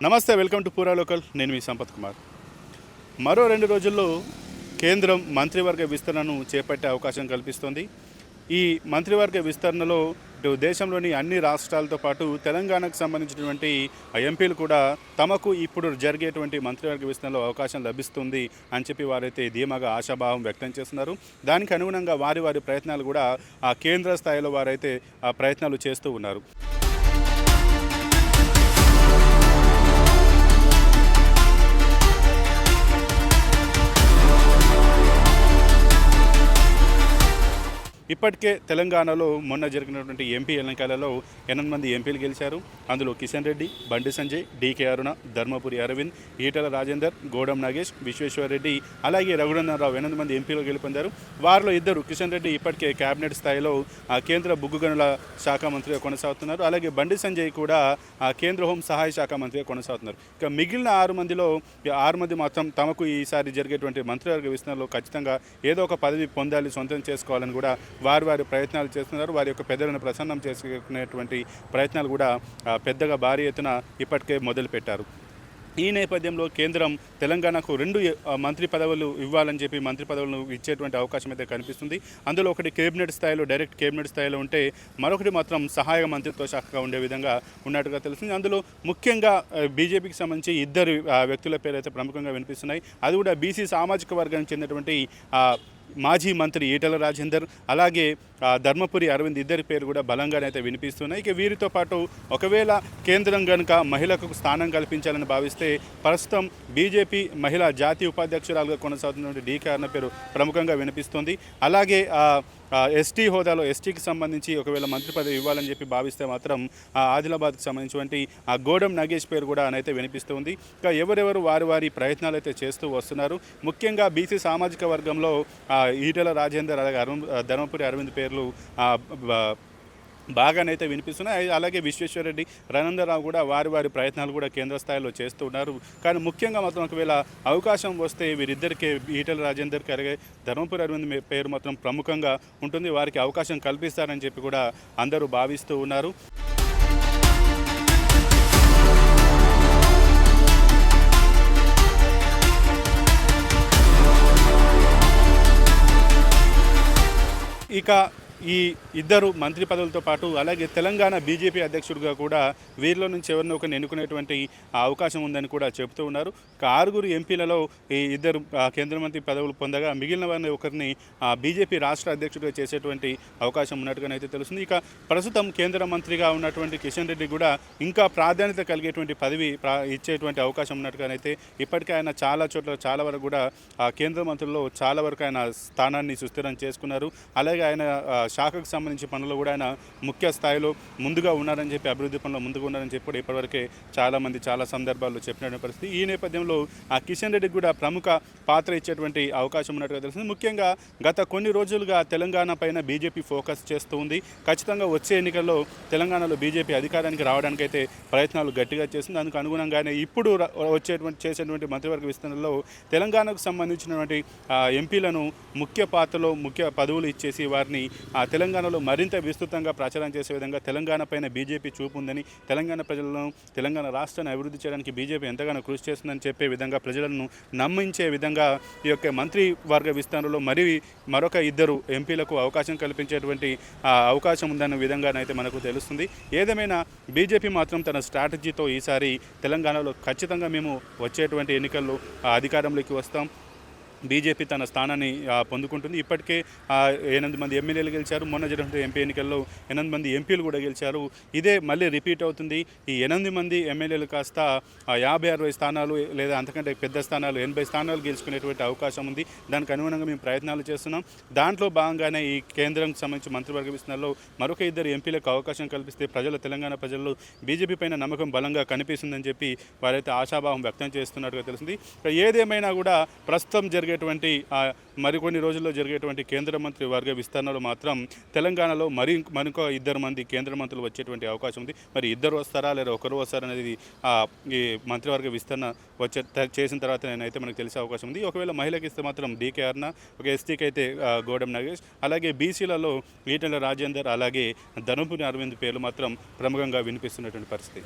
నమస్తే, welcome to పూరా local. నేను మీ సంపత్ కుమార్. మరో 2 రోజుల్లో కేంద్రం మంత్రివర్గ విస్తరణను చేపట్టే అవకాశం కల్పిస్తోంది. ఈ మంత్రివర్గ విస్తరణలో దేశంలోని అన్ని రాష్ట్రాలతో పాటు తెలంగాణకు సంబంధించినటువంటి ఎంపీలు కూడా తమకు ఇప్పుడు జరిగేటువంటి మంత్రివర్గ విస్తరణలో అవకాశం లభిస్తుంది అని చెప్పి వారైతే ధీమాగా ఆశాభావం వ్యక్తం చేస్తున్నారు. దానికి అనుగుణంగా వారి ప్రయత్నాలు కూడా కేంద్ర స్థాయిలో వారైతే ప్రయత్నాలు చేస్తూ ఉన్నారు. ఇప్పటికే తెలంగాణలో మొన్న జరిగినటువంటి ఎంపీ ఎన్నికలలో 8 మంది ఎంపీలు గెలిచారు. అందులో కిషన్ రెడ్డి, బండి సంజయ్, డీకే అరుణ, ధర్మపురి అరవింద్, ఈటల రాజేందర్, గోడం నాగేష్, విశ్వేశ్వరరెడ్డి అలాగే రఘునందనరావు 8 మంది ఎంపీలు గెలుపొందారు. వారిలో ఇద్దరు, కిషన్ రెడ్డి ఇప్పటికే కేబినెట్ స్థాయిలో కేంద్ర బొగ్గు గనుల శాఖ మంత్రిగా కొనసాగుతున్నారు. అలాగే బండి సంజయ్ కూడా కేంద్ర హోం సహాయ శాఖ మంత్రిగా కొనసాగుతున్నారు. ఇక మిగిలిన 6 మందిలో 6 మంది మాత్రం తమకు ఈసారి జరిగేటువంటి మంత్రివర్గ విస్తరణలో ఖచ్చితంగా ఏదో ఒక పదవి పొందాలి, సొంతం చేసుకోవాలని కూడా వారి ప్రయత్నాలు చేస్తున్నారు. వారి యొక్క పెద్దలను ప్రసన్నం చేసుకునేటువంటి ప్రయత్నాలు కూడా పెద్దగా భారీ ఎత్తున ఇప్పటికే మొదలుపెట్టారు. ఈ నేపథ్యంలో కేంద్రం తెలంగాణకు 2 మంత్రి పదవులు ఇవ్వాలని చెప్పి మంత్రి పదవులను ఇచ్చేటువంటి అవకాశం అయితే కనిపిస్తుంది. అందులో ఒకటి కేబినెట్ స్థాయిలో, డైరెక్ట్ కేబినెట్ స్థాయిలో ఉంటే మరొకటి మాత్రం సహాయ మంత్రిత్వ శాఖగా ఉండే విధంగా ఉన్నట్టుగా తెలుస్తుంది. అందులో ముఖ్యంగా బీజేపీకి సంబంధించి 2 వ్యక్తుల పేరు అయితే ప్రముఖంగా వినిపిస్తున్నాయి. అది కూడా బీసీ సామాజిక వర్గానికి చెందినటువంటి మాజీ మంత్రి ఈటల రాజేందర్ అలాగే ధర్మపురి అరవింద్ ఇద్దరి పేరు కూడా బలంగానైతే వినిపిస్తున్నాయి. ఇక వీరితో పాటు ఒకవేళ కేంద్రం కనుక మహిళకు స్థానం కల్పించాలని భావిస్తే ప్రస్తుతం బీజేపీ మహిళా జాతీయ ఉపాధ్యక్షురాలుగా కొనసాగుతున్నటువంటి డీకే అరుణ పేరు ప్రముఖంగా వినిపిస్తుంది. అలాగే ఎస్టీ హోదాలో ఎస్టీకి సంబంధించి ఒకవేళ మంత్రి పదవి ఇవ్వాలని చెప్పి భావిస్తే మాత్రం ఆదిలాబాద్కి సంబంధించినటువంటి గోడం నాగేష్ పేరు కూడా అయితే వినిపిస్తుంది. ఇంకా ఎవరెవరు వారి ప్రయత్నాలు అయితే చేస్తూ వస్తున్నారు. ముఖ్యంగా బీసీ సామాజిక వర్గంలో ఈటల రాజేందర్ అలాగే ధర్మపురి అరవింద్ పేర్లు బాగానైతే వినిపిస్తున్నాయి. అలాగే విశ్వేశ్వరరెడ్డి, రఘునందనరావు కూడా వారి ప్రయత్నాలు కూడా కేంద్ర స్థాయిలో చేస్తూ ఉన్నారు. కానీ ముఖ్యంగా మాత్రం ఒకవేళ అవకాశం వస్తే వీరిద్దరికే, ఈటల రాజేందర్కి అలాగే ధర్మపురి అరవింద్ పేరు మాత్రం ప్రముఖంగా ఉంటుంది. వారికి అవకాశం కల్పిస్తారని చెప్పి కూడా అందరూ భావిస్తూ ఉన్నారు. ఇక ఈ 2 మంత్రి పదవులతో పాటు అలాగే తెలంగాణ బీజేపీ అధ్యక్షుడిగా కూడా వీరిలో నుంచి ఎవరినో ఒకరిని ఎన్నుకునేటువంటి అవకాశం ఉందని కూడా చెబుతూ ఉన్నారు. 6 ఎంపీలలో ఈ 2 కేంద్ర మంత్రి పదవులు పొందగా మిగిలిన వారిని ఒకరిని బీజేపీ రాష్ట్ర అధ్యక్షుడిగా చేసేటువంటి అవకాశం ఉన్నట్టుగానైతే తెలుస్తుంది. ఇక ప్రస్తుతం కేంద్ర మంత్రిగా ఉన్నటువంటి కిషన్ రెడ్డి కూడా ఇంకా ప్రాధాన్యత కలిగేటువంటి పదవి ఇచ్చేటువంటి అవకాశం ఉన్నట్టుగానైతే ఇప్పటికే ఆయన చాలా వరకు కూడా కేంద్ర మంత్రుల్లో చాలా వరకు ఆయన స్థానాన్ని సుస్థిరం చేసుకున్నారు. అలాగే ఆయన శాఖకు సంబంధించి పనులు కూడా ఆయన ముఖ్య స్థాయిలో ముందుగా ఉన్నారని చెప్పి, అభివృద్ధి పనులు ముందుగా ఉన్నారని చెప్పి కూడా ఇప్పటివరకే చాలామంది చాలా సందర్భాల్లో చెప్పిన పరిస్థితి. ఈ నేపథ్యంలో కిషన్ రెడ్డికి కూడా ప్రముఖ పాత్ర ఇచ్చేటువంటి అవకాశం ఉన్నట్టుగా తెలుస్తుంది. ముఖ్యంగా గత కొన్ని రోజులుగా తెలంగాణ పైన బీజేపీ ఫోకస్ చేస్తూ ఉంది. ఖచ్చితంగా వచ్చే ఎన్నికల్లో తెలంగాణలో బీజేపీ అధికారానికి రావడానికైతే ప్రయత్నాలు గట్టిగా చేస్తుంది. అందుకు అనుగుణంగానే ఇప్పుడు చేసేటువంటి మంత్రివర్గ విస్తరణలో తెలంగాణకు సంబంధించినటువంటి ఎంపీలను ముఖ్య పాత్రలో ముఖ్య పదవులు ఇచ్చేసి వారిని తెలంగాణలో మరింత విస్తృతంగా ప్రచారం చేసే విధంగా తెలంగాణ పైన బీజేపీ చూపు ఉందని, తెలంగాణ ప్రజలను, తెలంగాణ రాష్ట్రాన్ని అభివృద్ధి చేయడానికి బీజేపీ ఎంతగానో కృషి చేస్తుందని చెప్పే విధంగా ప్రజలను నమ్మించే విధంగా ఈ యొక్క మంత్రివర్గ విస్తరణలో మరొక 2 ఎంపీలకు అవకాశం కల్పించేటువంటి అవకాశం ఉందన్న విధంగానైతే మనకు తెలుస్తుంది. ఏదేమైనా బీజేపీ మాత్రం తన స్ట్రాటజీతో ఈసారి తెలంగాణలో ఖచ్చితంగా మేము వచ్చేటువంటి ఎన్నికల్లో అధికారంలోకి వస్తాం, బీజేపీ తన స్థానాన్ని పొందుకుంటుంది. ఇప్పటికే 8 మంది ఎమ్మెల్యేలు గెలిచారు. మొన్న జరిగిన ఎంపీ ఎన్నికల్లో 8 మంది ఎంపీలు కూడా గెలిచారు. ఇదే మళ్ళీ రిపీట్ అవుతుంది. ఈ 8 మంది ఎమ్మెల్యేలు కాస్త 50-60 స్థానాలు లేదా అంతకంటే పెద్ద స్థానాలు 80 స్థానాలు గెలుచుకునేటువంటి అవకాశం ఉంది. దానికి అనుగుణంగా మేము ప్రయత్నాలు చేస్తున్నాం. దాంట్లో భాగంగానే ఈ కేంద్రానికి సంబంధించి మంత్రివర్గ విస్తరణలో మరొక 2 ఎంపీలకు అవకాశం కల్పిస్తే తెలంగాణ ప్రజల్లో బీజేపీ పైన నమ్మకం బలంగా కనిపిస్తుందని చెప్పి వారైతే ఆశాభావం వ్యక్తం చేస్తున్నట్టుగా తెలుస్తుంది. ఏదేమైనా కూడా ప్రస్తుతం జరిగేటువంటి మరికొన్ని రోజుల్లో జరిగేటువంటి కేంద్ర మంత్రి వర్గ విస్తరణలో మాత్రం తెలంగాణలో మరొక 2 మంది కేంద్ర మంత్రులు వచ్చేటువంటి అవకాశం ఉంది. మరి 2 వస్తారా లేదా ఒకరు వస్తారా అనేది ఈ మంత్రివర్గ విస్తరణ చేసిన తర్వాత నేనైతే మనకు తెలిసే అవకాశం ఉంది. ఒకవేళ మహిళకి ఇస్తే మాత్రం డీకే అరుణ, ఒక ఎస్టీకి అయితే గోడం నాగేష్, అలాగే బీసీలలో ఈటల రాజేందర్ అలాగే ధర్మపురి అరవింద్ పేర్లు మాత్రం ప్రముఖంగా వినిపిస్తున్నటువంటి పరిస్థితి.